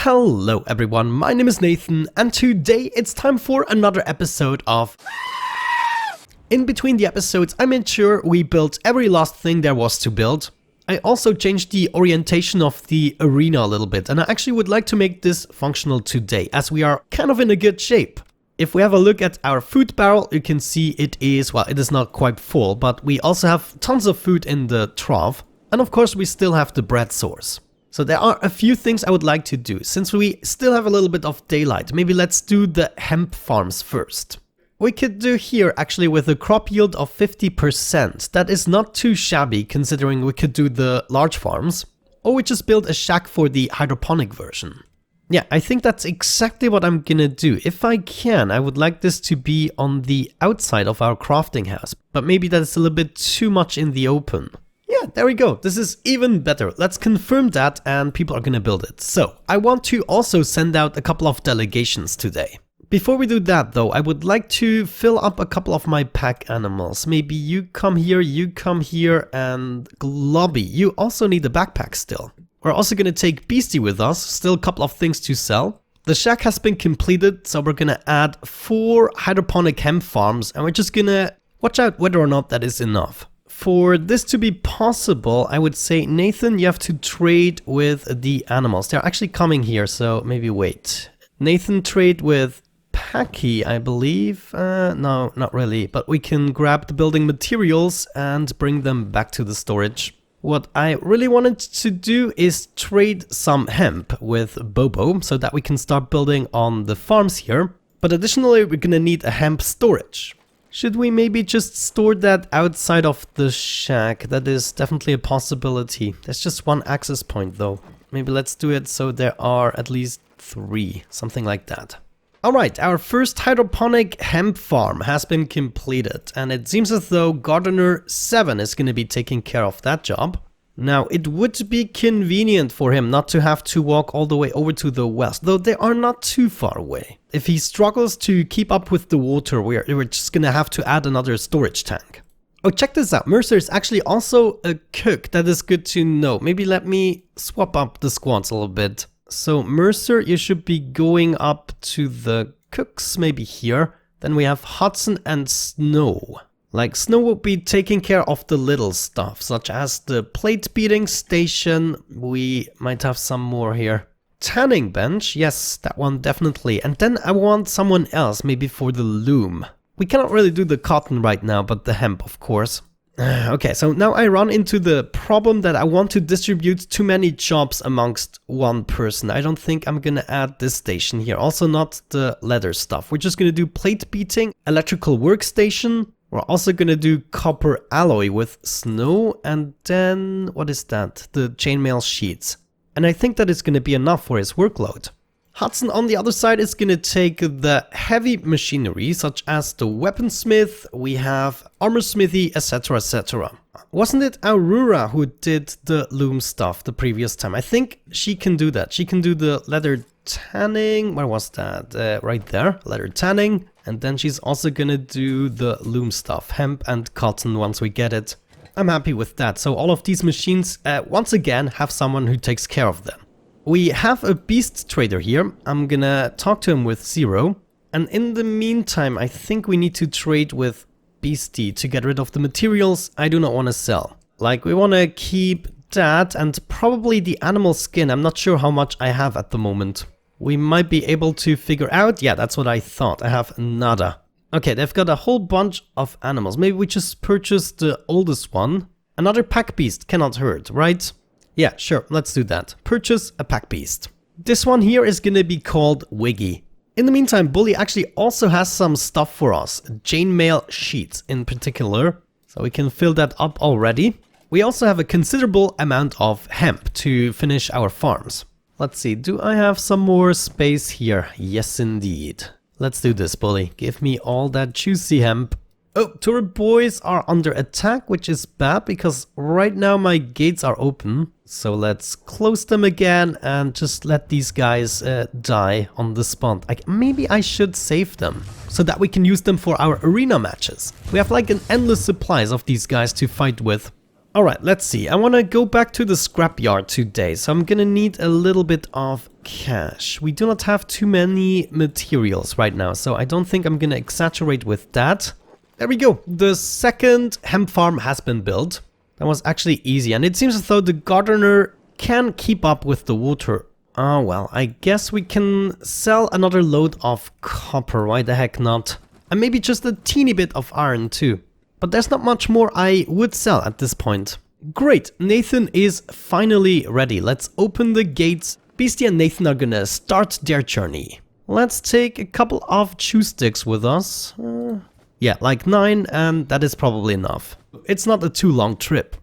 Hello everyone, my name is Nathan and today it's time for another episode of... In between the episodes I made sure we built every last thing there was to build. I also changed the orientation of the arena a little bit and I actually would like to make this functional today as we are kind of in a good shape. If we have a look at our food barrel, you can see it is not quite full, but we also have tons of food in the trough. And of course we still have the bread source. So there are a few things I would like to do. Since we still have a little bit of daylight, maybe let's do the hemp farms first. We could do here actually with a crop yield of 50%. That is not too shabby considering we could do the large farms. Or we just build a shack for the hydroponic version. Yeah, I think that's exactly what I'm gonna do. If I can, I would like this to be on the outside of our crafting house. But maybe that's a little bit too much in the open. Yeah, there we go. This is even better. Let's confirm that and people are gonna build it. So, I want to also send out a couple of delegations today. Before we do that though, I would like to fill up a couple of my pack animals. Maybe you come here, and Globby, you also need a backpack still. We're also gonna take Beastie with us, still a couple of things to sell. The shack has been completed, so we're gonna add 4 hydroponic hemp farms and we're just gonna watch out whether or not that is enough. For this to be possible, I would say, Nathan, you have to trade with the animals. They're actually coming here, so maybe wait. Nathan, trade with Packy, I believe. No, not really, but we can grab the building materials and bring them back to the storage. What I really wanted to do is trade some hemp with Bobo so that we can start building on the farms here. But additionally, we're gonna need a hemp storage. Should we maybe just store that outside of the shack? That is definitely a possibility. There's just 1 access point though. Maybe let's do it so there are at least 3, something like that. Alright, our first hydroponic hemp farm has been completed and it seems as though Gardener 7 is going to be taking care of that job. Now, it would be convenient for him not to have to walk all the way over to the west, though they are not too far away. If he struggles to keep up with the water, we're just gonna have to add another storage tank. Oh, check this out. Mercer is actually also a cook. That is good to know. Maybe let me swap up the squads a little bit. So, Mercer, you should be going up to the cooks, maybe here. Then we have Hudson and Snow. Like, Snow will be taking care of the little stuff, such as the plate beating station. We might have some more here. Tanning bench, yes, that one definitely. And then I want someone else, maybe for the loom. We cannot really do the cotton right now, but the hemp, of course. Okay, so now I run into the problem that I want to distribute too many jobs amongst one person. I don't think I'm gonna add this station here. Also not the leather stuff. We're just gonna do plate beating, electrical workstation. We're also gonna do copper alloy with Snow, and then, what is that? The chainmail sheets. And I think that is gonna be enough for his workload. Hudson on the other side is gonna take the heavy machinery, such as the weaponsmith, we have armor smithy, etc, etc. Wasn't it Aurora who did the loom stuff the previous time? I think she can do that. She can do the leather tanning, where was that? Right there, leather tanning. And then she's also gonna do the loom stuff, hemp and cotton once we get it. I'm happy with that. So all of these machines, once again, have someone who takes care of them. We have a beast trader here. I'm gonna talk to him with 0. And in the meantime, I think we need to trade with Beastie to get rid of the materials I do not want to sell. Like, we want to keep that and probably the animal skin. I'm not sure how much I have at the moment. We might be able to figure out. Yeah, that's what I thought. I have nada. Okay, they've got a whole bunch of animals. Maybe we just purchase the oldest one. Another pack beast cannot hurt, right? Yeah, sure, let's do that. Purchase a pack beast. This one here is gonna be called Wiggy. In the meantime, Bully actually also has some stuff for us. Chainmail sheets in particular. So we can fill that up already. We also have a considerable amount of hemp to finish our farms. Let's see, do I have some more space here? Yes, indeed. Let's do this, Bully. Give me all that juicy hemp. Oh, turret boys are under attack, which is bad because right now my gates are open. So let's close them again and just let these guys die on the spot. Maybe I should save them so that we can use them for our arena matches. We have like an endless supplies of these guys to fight with. Alright, let's see. I want to go back to the scrapyard today, so I'm gonna need a little bit of cash. We do not have too many materials right now, so I don't think I'm gonna exaggerate with that. There we go. The second hemp farm has been built. That was actually easy, and it seems as though the gardener can keep up with the water. Oh well, I guess we can sell another load of copper, why the heck not? And maybe just a teeny bit of iron too. But there's not much more I would sell at this point. Great, Nathan is finally ready. Let's open the gates. Beastie and Nathan are gonna start their journey. Let's take a couple of chew sticks with us. Yeah, like 9, and that is probably enough. It's not a too long trip.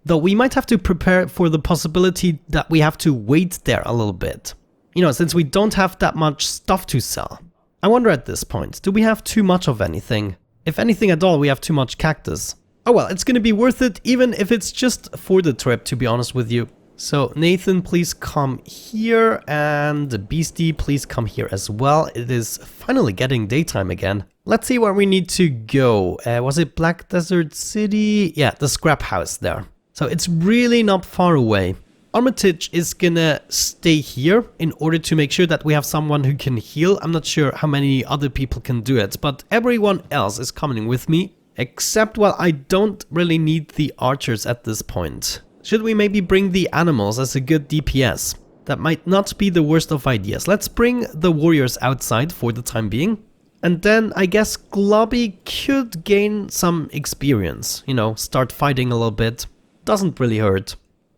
Though we might have to prepare for the possibility that we have to wait there a little bit. You know, since we don't have that much stuff to sell. I wonder at this point, do we have too much of anything? If anything at all, we have too much cactus. Oh well, it's gonna be worth it, even if it's just for the trip, to be honest with you. So Nathan, please come here, and Beastie, please come here as well. It is finally getting daytime again. Let's see where we need to go. Was it Black Desert City? Yeah, the scrap house there. So it's really not far away. Armitage is gonna stay here in order to make sure that we have someone who can heal. I'm not sure how many other people can do it, but everyone else is coming with me. Except, well, I don't really need the archers at this point. Should we maybe bring the animals as a good DPS? That might not be the worst of ideas. Let's bring the warriors outside for the time being. And then I guess Globby could gain some experience. You know, start fighting a little bit. Doesn't really hurt.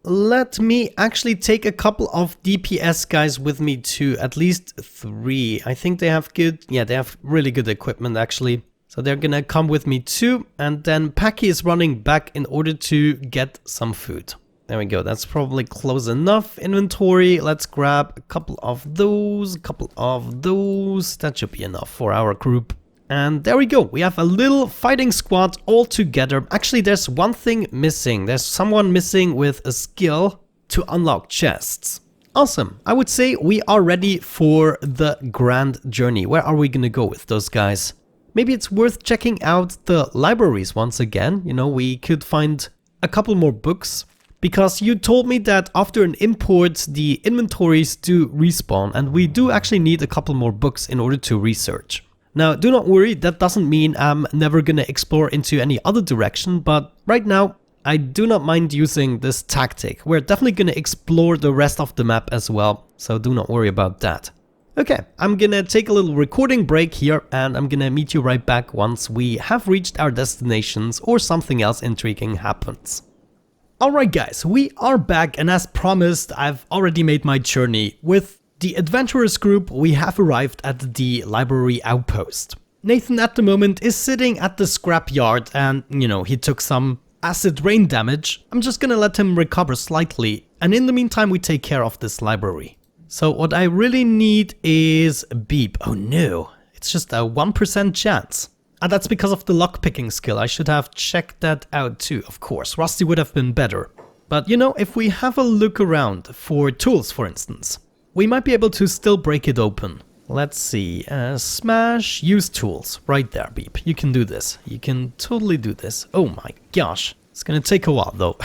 Let me actually take a couple of DPS guys with me too, at least 3. I think they have good, yeah, they have really good equipment actually. So they're gonna come with me too, and then Packy is running back in order to get some food. There we go, that's probably close enough. Inventory, let's grab a couple of those, that should be enough for our group. And there we go, we have a little fighting squad all together. Actually, there's one thing missing. There's someone missing with a skill to unlock chests. Awesome, I would say we are ready for the grand journey. Where are we gonna go with those guys? Maybe it's worth checking out the libraries once again. You know, we could find a couple more books. Because you told me that after an import, the inventories do respawn. And we do actually need a couple more books in order to research. Now, do not worry, that doesn't mean I'm never gonna explore into any other direction, but right now, I do not mind using this tactic. We're definitely gonna explore the rest of the map as well, so do not worry about that. Okay, I'm gonna take a little recording break here, and I'm gonna meet you right back once we have reached our destinations or something else intriguing happens. Alright guys, we are back, and as promised, I've already made my journey. With the adventurers group, we have arrived at the library outpost. Nathan at the moment is sitting at the scrapyard and, you know, he took some acid rain damage. I'm just gonna let him recover slightly, and in the meantime we take care of this library. So what I really need is beep. Oh no, it's just a 1% chance. And that's because of the lockpicking skill. I should have checked that out too, of course. Rusty would have been better. But you know, if we have a look around for tools, for instance, we might be able to still break it open. Let's see, smash, use tools, right there, Beep. You can do this, you can totally do this. Oh my gosh, it's gonna take a while though.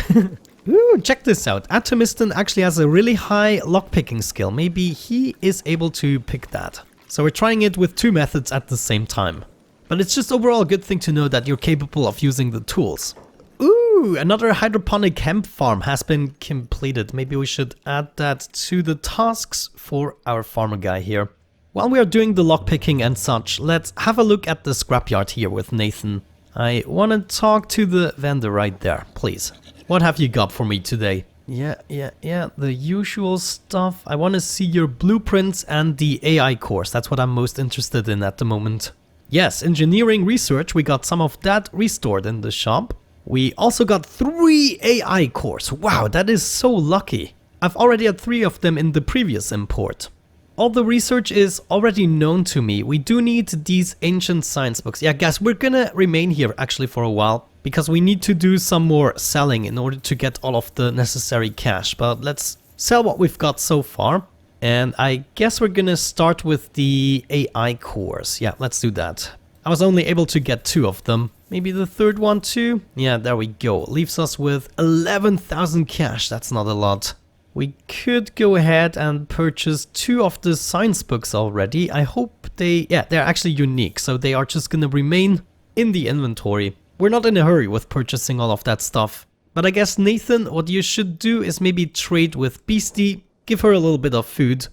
Ooh, check this out, Atomiston actually has a really high lockpicking skill. Maybe he is able to pick that. So we're trying it with 2 methods at the same time. But it's just overall a good thing to know that you're capable of using the tools. Ooh, another hydroponic hemp farm has been completed. Maybe we should add that to the tasks for our farmer guy here. While we are doing the lockpicking and such, let's have a look at the scrapyard here with Nathan. I want to talk to the vendor right there, please. What have you got for me today? Yeah, the usual stuff. I want to see your blueprints and the AI course. That's what I'm most interested in at the moment. Yes, engineering research, we got some of that restored in the shop. We also got 3 AI cores. Wow, that is so lucky. I've already had 3 of them in the previous import. All the research is already known to me. We do need these ancient science books. Yeah, guys, we're gonna remain here actually for a while because we need to do some more selling in order to get all of the necessary cash. But let's sell what we've got so far. And I guess we're gonna start with the AI cores. Yeah, let's do that. I was only able to get 2 of them. Maybe the third one too? Yeah, there we go. Leaves us with 11,000 cash. That's not a lot. We could go ahead and purchase 2 of the science books already. I hope they're actually unique, so they are just gonna remain in the inventory. We're not in a hurry with purchasing all of that stuff. But I guess, Nathan, what you should do is maybe trade with Beastie, give her a little bit of food,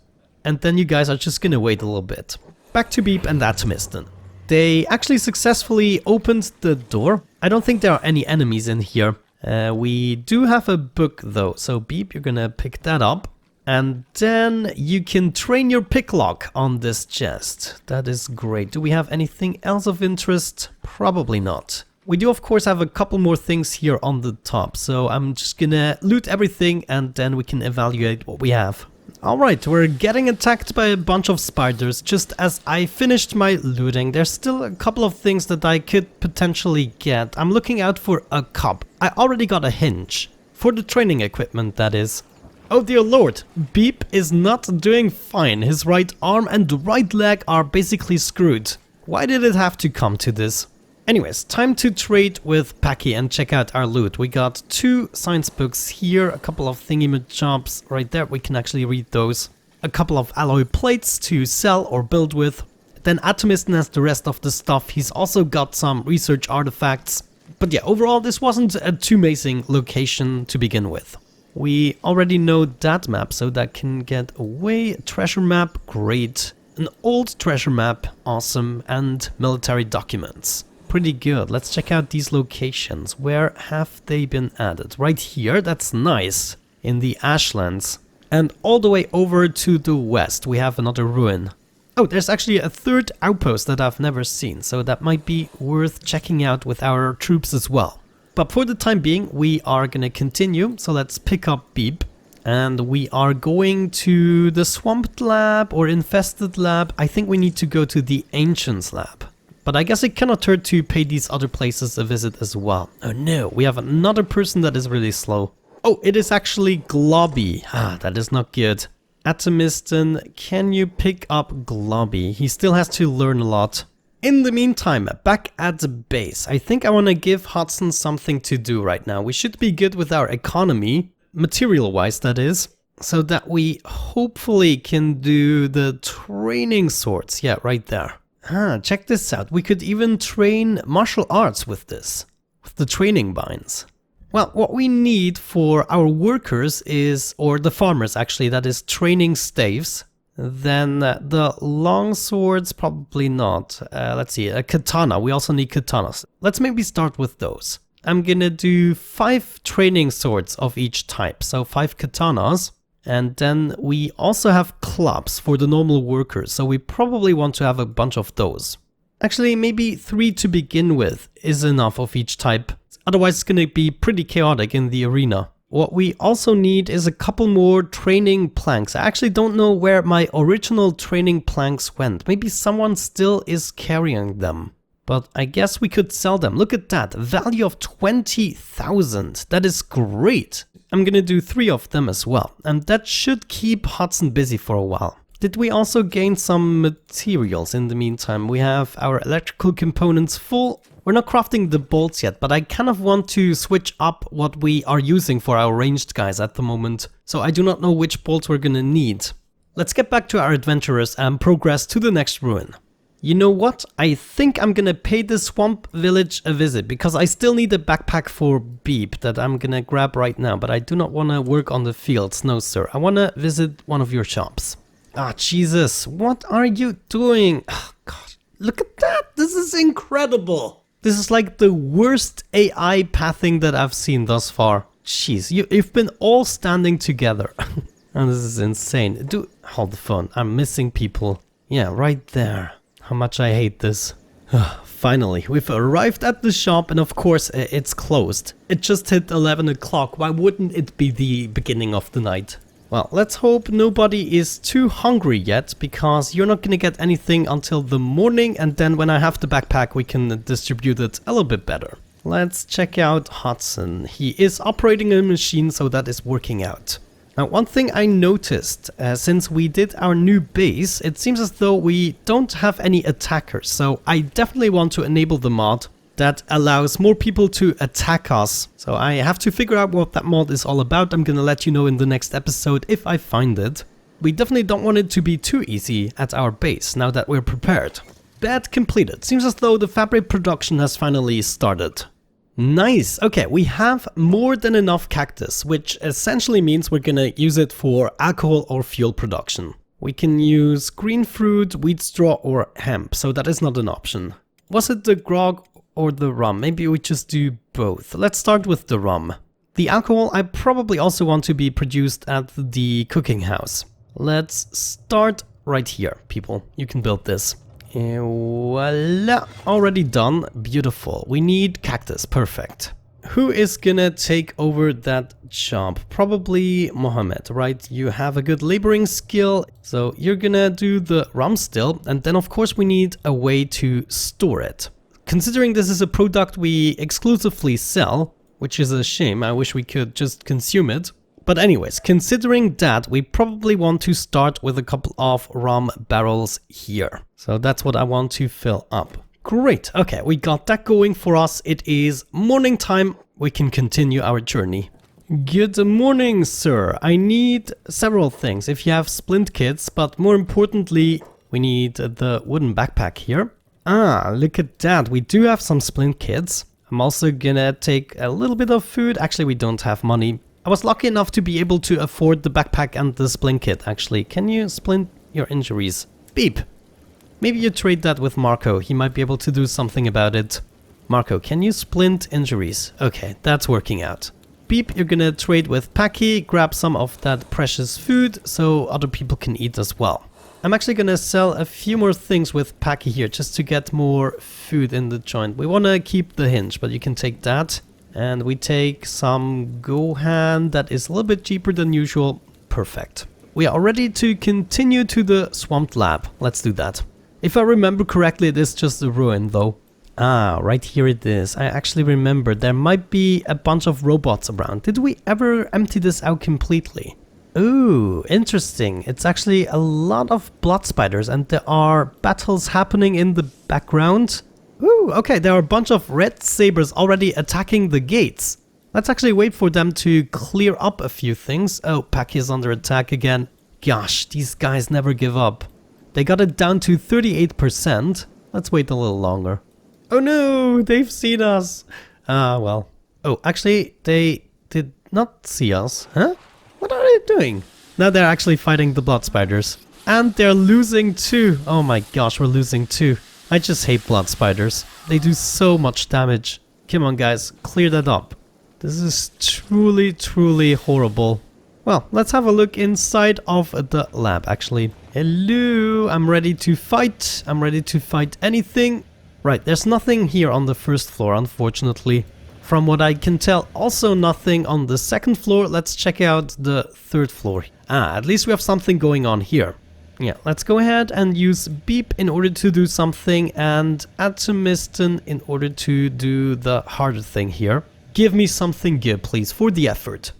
and then you guys are just gonna wait a little bit. Back to Beep and Atomiston. They actually successfully opened the door. I don't think there are any enemies in here. We do have a book though, so Beep, you're gonna pick that up. And then you can train your picklock on this chest. That is great. Do we have anything else of interest? Probably not. We do of course have a couple more things here on the top, so I'm just gonna loot everything and then we can evaluate what we have. Alright, we're getting attacked by a bunch of spiders. Just as I finished my looting, there's still a couple of things that I could potentially get. I'm looking out for a cup. I already got a hinge. For the training equipment, that is. Oh dear lord, Beep is not doing fine. His right arm and right leg are basically screwed. Why did it have to come to this? Anyways, time to trade with Packy and check out our loot. We got 2 science books here, a couple of thingy-majobs right there, we can actually read those. A couple of alloy plates to sell or build with. Then Atomiston has the rest of the stuff. He's also got some research artifacts. But yeah, overall this wasn't a too amazing location to begin with. We already know that map, so that can get away. Treasure map, great. An old treasure map, awesome. And military documents. Pretty good. Let's check out these locations. Where have they been added? Right here, that's nice. In the Ashlands. And all the way over to the west, we have another ruin. Oh, there's actually a third outpost that I've never seen, so that might be worth checking out with our troops as well. But for the time being, we are gonna continue, so let's pick up Beep. And we are going to the Swamped Lab or Infested Lab. I think we need to go to the Ancients Lab. But I guess it cannot hurt to pay these other places a visit as well. Oh no, we have another person that is really slow. Oh, it is actually Globby. Ah, that is not good. Atomiston, can you pick up Globby? He still has to learn a lot. In the meantime, back at the base, I think I want to give Hudson something to do right now. We should be good with our economy, material-wise that is, so that we hopefully can do the training swords. Yeah, right there. Ah, check this out. We could even train martial arts with this, with the training binds. Well, what we need for our workers is, or the farmers actually, that is training staves. Then the long swords, probably not. Let's see, a katana. We also need katanas. Let's maybe start with those. I'm gonna do 5 training swords of each type, so 5 katanas. And then we also have clubs for the normal workers, so we probably want to have a bunch of those. Actually, maybe 3 to begin with is enough of each type. Otherwise it's gonna be pretty chaotic in the arena. What we also need is a couple more training planks. I actually don't know where my original training planks went. Maybe someone still is carrying them. But I guess we could sell them. Look at that, value of 20,000. That is great. I'm gonna do 3 of them as well, and that should keep Hudson busy for a while. Did we also gain some materials in the meantime? We have our electrical components full. We're not crafting the bolts yet, but I kind of want to switch up what we are using for our ranged guys at the moment, so I do not know which bolts we're gonna need. Let's get back to our adventurers and progress to the next ruin. You know what? I think I'm gonna pay the swamp village a visit because I still need a backpack for Beep that I'm gonna grab right now, but I do not want to work on the fields, no sir. I want to visit one of your shops. Ah, Jesus, what are you doing? Oh, God, look at that, this is incredible. This is like the worst AI pathing that I've seen thus far. Jeez, you've been all standing together. And this is insane. Hold the phone, I'm missing people. Yeah, right there. How much I hate this. Finally, we've arrived at the shop and of course it's closed. It just hit 11 o'clock, why wouldn't it be the beginning of the night? Well, let's hope nobody is too hungry yet, because you're not gonna get anything until the morning, and then when I have the backpack we can distribute it a little bit better. Let's check out Hudson. He is operating a machine, so that is working out. Now, one thing I noticed since we did our new base, it seems as though we don't have any attackers. So I definitely want to enable the mod that allows more people to attack us. So I have to figure out what that mod is all about. I'm gonna let you know in the next episode if I find it. We definitely don't want it to be too easy at our base now that we're prepared. Bed completed. Seems as though the fabric production has finally started. Nice. Okay, we have more than enough cactus, which essentially means we're gonna use it for alcohol or fuel production. We can use green fruit, wheat straw, or hemp, so that is not an option. Was it the grog or the rum? Maybe we just do both. Let's start with the rum. The alcohol I probably also want to be produced at the cooking house. Let's start right here, people. You can build this. Voila, already done. Beautiful. We need cactus. Perfect. Who is gonna take over that job? Probably Mohammed, right? You have a good laboring skill, so you're gonna do the rum still, and then of course we need a way to store it. Considering this is a product we exclusively sell, which is a shame, I wish we could just consume it. But anyways, considering that, we probably want to start with a couple of rum barrels here. So that's what I want to fill up. Great, okay, we got that going for us. It is morning time. We can continue our journey. Good morning, sir. I need several things. If you have splint kits, but more importantly, we need the wooden backpack here. Ah, look at that. We do have some splint kits. I'm also gonna take a little bit of food. Actually, we don't have money. I was lucky enough to be able to afford the backpack and the splint kit, actually. Can you splint your injuries? Beep! Maybe you trade that with Marco. He might be able to do something about it. Marco, can you splint injuries? Okay, that's working out. Beep, you're gonna trade with Paki, grab some of that precious food so other people can eat as well. I'm actually gonna sell a few more things with Paki here just to get more food in the joint. We wanna keep the hinge, but you can take that. And we take some Gohan that is a little bit cheaper than usual. Perfect. We are ready to continue to the swamped lab. Let's do that. If I remember correctly, it is just a ruin though. Ah, right here it is. I actually remember there might be a bunch of robots around. Did we ever empty this out completely? Ooh, interesting. It's actually a lot of blood spiders and there are battles happening in the background. Ooh, okay, there are a bunch of red sabers already attacking the gates. Let's actually wait for them to clear up a few things. Oh, Paki is under attack again. Gosh, these guys never give up. They got it down to 38%. Let's wait a little longer. Oh no, they've seen us. Ah, well. Oh, actually, they did not see us. Huh? What are they doing? Now they're actually fighting the blood spiders. And they're losing too. Oh my gosh, we're losing too. I just hate blood spiders. They do so much damage. Come on guys, clear that up. This is truly, truly horrible. Well, let's have a look inside of the lab actually. Hello, I'm ready to fight. I'm ready to fight anything. Right, there's nothing here on the first floor, unfortunately. From what I can tell, also nothing on the second floor. Let's check out the third floor. Ah, at least we have something going on here. Yeah, let's go ahead and use Beep in order to do something and Atomiston in order to do the harder thing here. Give me something good, please, for the effort.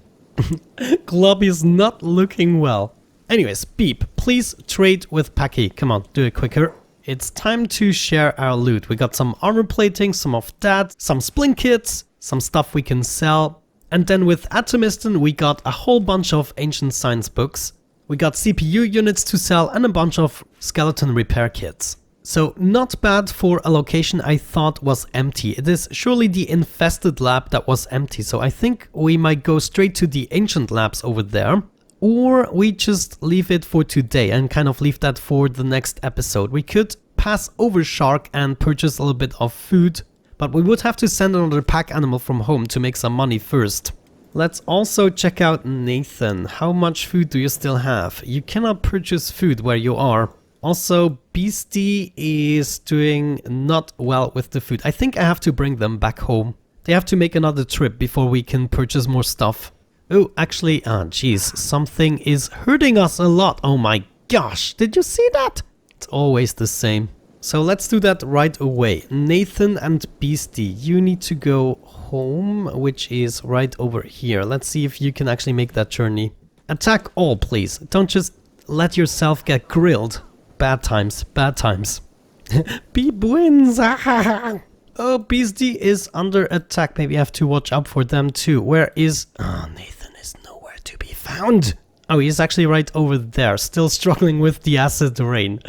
Globby is not looking well. Anyways, Beep, please trade with Paki. Come on, do it quicker. It's time to share our loot. We got some armor plating, some of that, some splint kits, some stuff we can sell. And then with Atomiston, we got a whole bunch of ancient science books. We got CPU units to sell and a bunch of skeleton repair kits. So not bad for a location I thought was empty. It is surely the infested lab that was empty. So I think we might go straight to the ancient labs over there. Or we just leave it for today and kind of leave that for the next episode. We could pass over Shark and purchase a little bit of food. But we would have to send another pack animal from home to make some money first. Let's also check out Nathan. How much food do you still have? You cannot purchase food where you are. Also, Beastie is doing not well with the food. I think I have to bring them back home. They have to make another trip before we can purchase more stuff. Oh, actually, geez, something is hurting us a lot. Oh my gosh, did you see that? It's always the same. So let's do that right away. Nathan and Beastie, you need to go home, which is right over here. Let's see if you can actually make that journey. Attack all, please. Don't just let yourself get grilled. Bad times, bad times. Beep wins! Oh, Beastie is under attack. Maybe I have to watch out for them too. Where is... Oh, Nathan is nowhere to be found. Oh, he's actually right over there. Still struggling with the acid rain.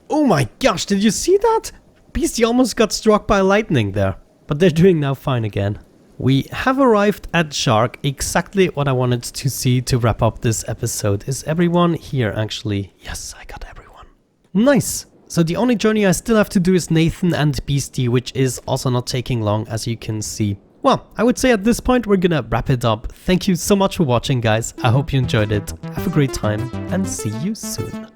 Oh my gosh, did you see that? Beastie almost got struck by lightning there. But they're doing now fine again. We have arrived at Shark. Exactly what I wanted to see to wrap up this episode. Is everyone here actually? Yes, I got everyone. Nice. So the only journey I still have to do is Nathan and Beastie, which is also not taking long, as you can see. Well, I would say at this point we're gonna wrap it up. Thank you so much for watching, guys. I hope you enjoyed it. Have a great time and see you soon.